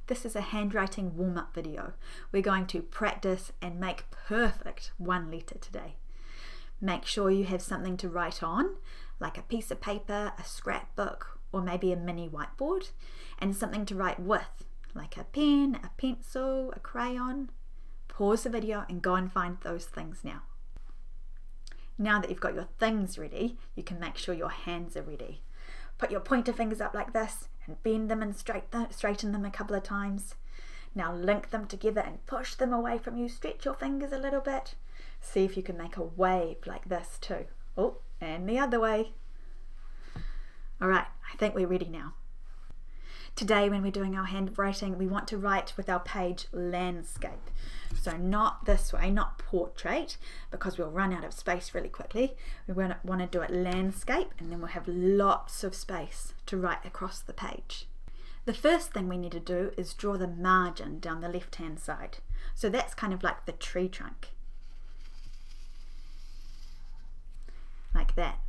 This is a handwriting warm-up video. We're going to practice and make perfect one letter today. Make sure you have something to write on, like a piece of paper, a scrapbook, or maybe a mini whiteboard, and something to write with, like a pen, a pencil, a crayon. Pause the video and go and find those things now. Now that you've got your things ready, you can make sure your hands are ready. Put your pointer fingers up like this and bend them and straighten them a couple of times. Now link them together and push them away from you. Stretch your fingers a little bit. See if you can make a wave like this too. Oh, and the other way. All right, I think we're ready now. Today when we're doing our handwriting, we want to write with our page landscape. So not this way, not portrait, because we'll run out of space really quickly. We want to do it landscape, and then we'll have lots of space to write across the page. The first thing we need to do is draw the margin down the left-hand side. So that's kind of like the tree trunk. Like that.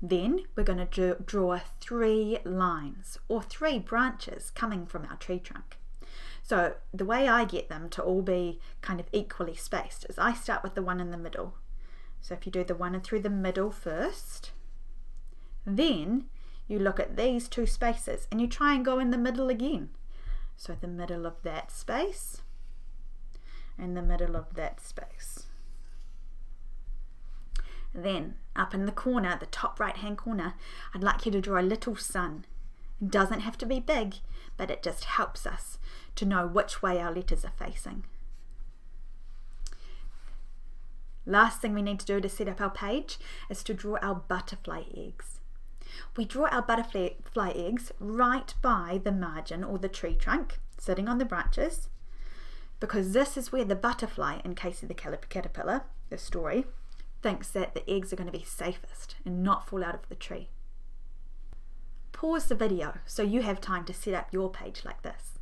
Then we're going to draw 3 lines or 3 branches coming from our tree trunk. So the way I get them to all be kind of equally spaced is I start with the one in the middle. So if you do the one through the middle first, then you look at these 2 spaces and you try and go in the middle again. So the middle of that space and the middle of that space. Then up in the corner, the top right hand corner, I'd like you to draw a little sun. It doesn't have to be big, but it just helps us to know which way our letters are facing. Last thing we need to do to set up our page is to draw our butterfly eggs. We draw our butterfly eggs right by the margin or the tree trunk, sitting on the branches, because this is where the butterfly, in case of the caterpillar, the story, thinks that the eggs are going to be safest and not fall out of the tree. Pause the video so you have time to set up your page like this.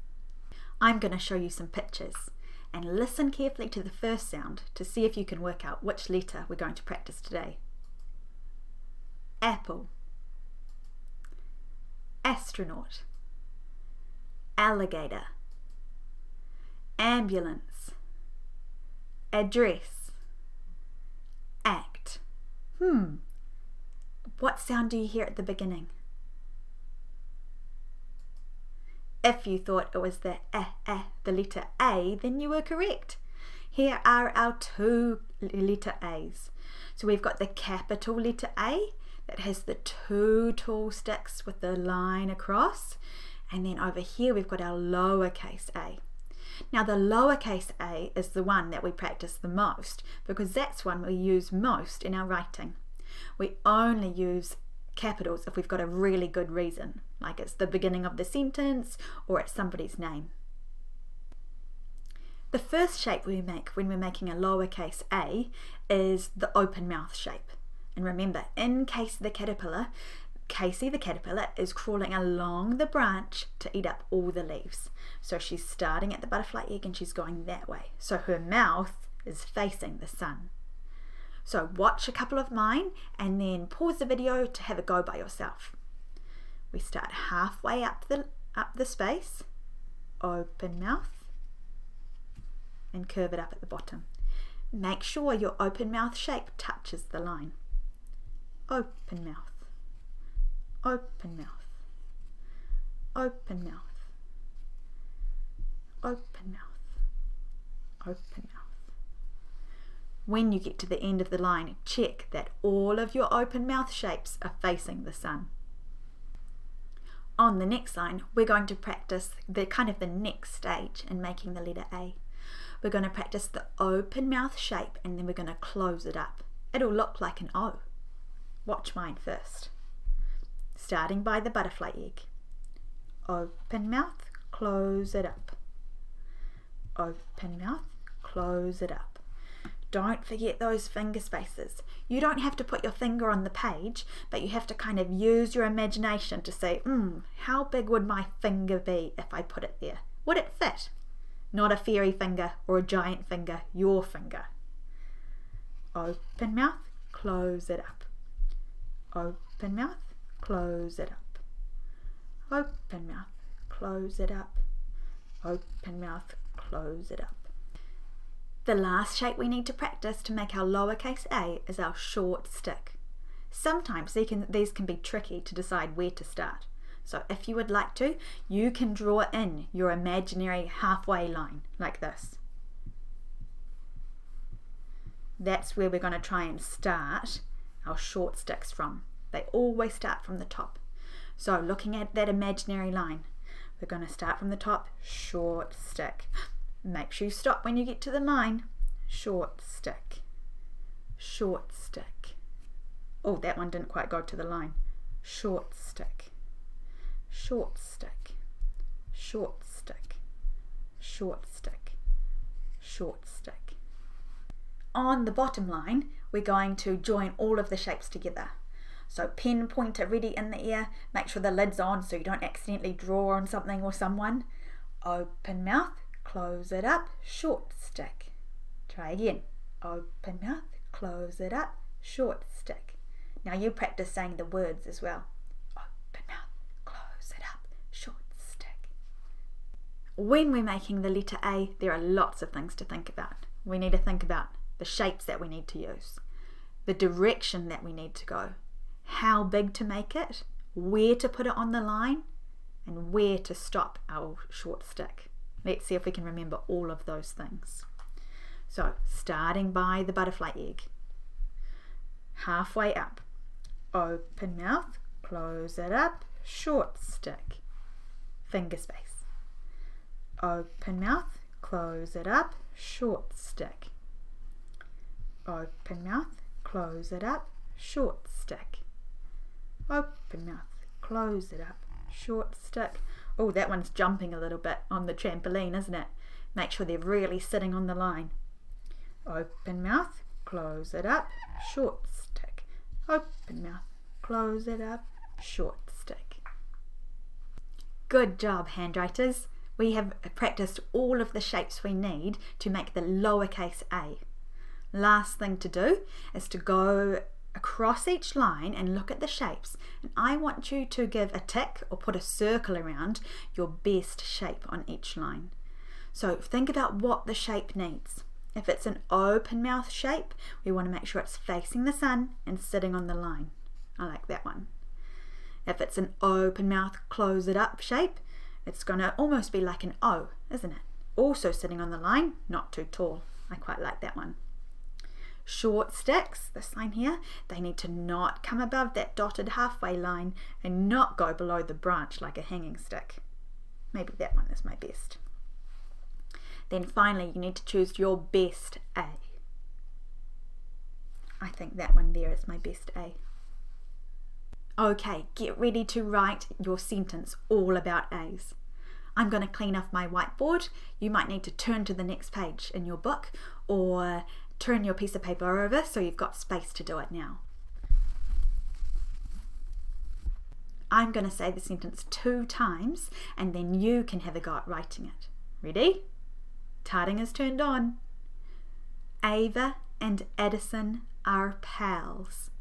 I'm going to show you some pictures and listen carefully to the first sound to see if you can work out which letter we're going to practice today. Apple, astronaut, alligator, ambulance, address, act. What sound do you hear at the beginning? If you thought it was the letter A, then you were correct. Here are our 2 letter A's. So we've got the capital letter A that has the 2 tall sticks with the line across, and then over here we've got our lowercase a. Now the lowercase a is the one that we practice the most because that's one we use most in our writing. We only use capitals if we've got a really good reason, like it's the beginning of the sentence or it's somebody's name. The first shape we make when we're making a lowercase a is the open mouth shape. And remember, in Casey the caterpillar is crawling along the branch to eat up all the leaves. So she's starting at the butterfly egg and she's going that way. So her mouth is facing the sun. So watch a couple of mine and then pause the video to have a go by yourself. We start halfway up the space, open mouth, and curve it up at the bottom. Make sure your open mouth shape touches the line. Open mouth, open mouth, open mouth, open mouth, open mouth. When you get to the end of the line, check that all of your open mouth shapes are facing the sun. On the next line, we're going to practice the next stage in making the letter A. We're going to practice the open mouth shape and then we're going to close it up. It'll look like an O. Watch mine first. Starting by the butterfly egg. Open mouth, close it up. Open mouth, close it up. Don't forget those finger spaces. You don't have to put your finger on the page, but you have to kind of use your imagination to say, how big would my finger be if I put it there? Would it fit? Not a fairy finger or a giant finger, your finger. Open mouth, close it up. Open mouth, close it up. Open mouth, close it up. open mouth, close it up. The last shape we need to practice to make our lowercase a is our short stick. Sometimes these can be tricky to decide where to start. So if you would like to, you can draw in your imaginary halfway line like this. That's where we're going to try and start our short sticks from. They always start from the top. So looking at that imaginary line, we're going to start from the top, short stick. Make sure you stop when you get to the line. Short stick, short stick. Oh, that one didn't quite go to the line. Short stick, short stick, short stick, short stick, short stick. On the bottom line, we're going to join all of the shapes together. So pen pointer ready in the air, make sure the lid's on so you don't accidentally draw on something or someone. Open mouth, close it up, short stick. Try again. Open mouth, close it up, short stick. Now you practice saying the words as well. Open mouth, close it up, short stick. When we're making the letter A, there are lots of things to think about. We need to think about the shapes that we need to use, the direction that we need to go, how big to make it, where to put it on the line, and where to stop our short stick. Let's see if we can remember all of those things. So, starting by the butterfly egg, halfway up, open mouth, close it up, short stick, finger space, open mouth, close it up, short stick, open mouth, close it up, short stick, open mouth, close it up, short stick. Oh, that one's jumping a little bit on the trampoline, isn't it? Make sure they're really sitting on the line. Open mouth, close it up, short stick. Open mouth, close it up, short stick. Good job, handwriters. We have practiced all of the shapes we need to make the lowercase a. Last thing to do is to go across each line and look at the shapes, and I want you to give a tick or put a circle around your best shape on each line. So think about what the shape needs. If it's an open mouth shape, we want to make sure it's facing the sun and sitting on the line. I like that one. If it's an open mouth, close it up shape, it's going to almost be like an O, isn't it? Also sitting on the line, not too tall. I quite like that one. Short sticks, this line here, they need to not come above that dotted halfway line and not go below the branch like a hanging stick. Maybe that one is my best. Then finally, you need to choose your best A. I think that one there is my best A. Okay, get ready to write your sentence all about A's. I'm going to clean off my whiteboard. You might need to turn to the next page in your book or turn your piece of paper over so you've got space to do it now. I'm going to say the sentence 2 times and then you can have a go at writing it. Ready? Tarting is turned on. Ava and Addison are pals.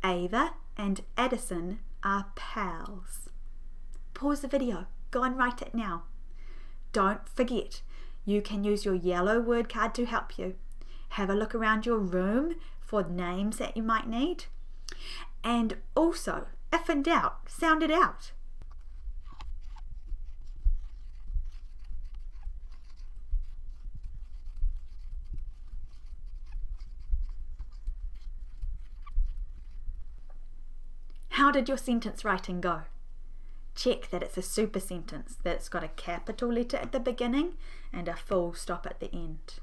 Ava and Addison are pals. Pause the video. Go and write it now. Don't forget, you can use your yellow word card to help you. Have a look around your room for names that you might need. And also, if in doubt, sound it out. How did your sentence writing go? Check that it's a super sentence, that it's got a capital letter at the beginning and a full stop at the end.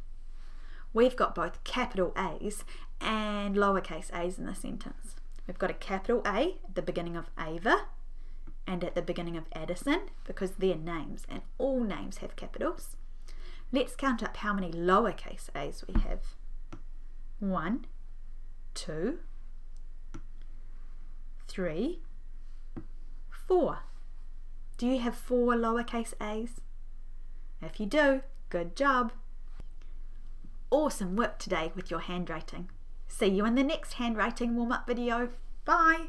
We've got both capital A's and lowercase a's in the sentence. We've got a capital A at the beginning of Ava and at the beginning of Addison because they're names and all names have capitals. Let's count up how many lowercase a's we have. 1, 2, 3, 4. Do you have 4 lowercase a's? If you do, good job. Awesome work today with your handwriting. See you in the next handwriting warm-up video. Bye!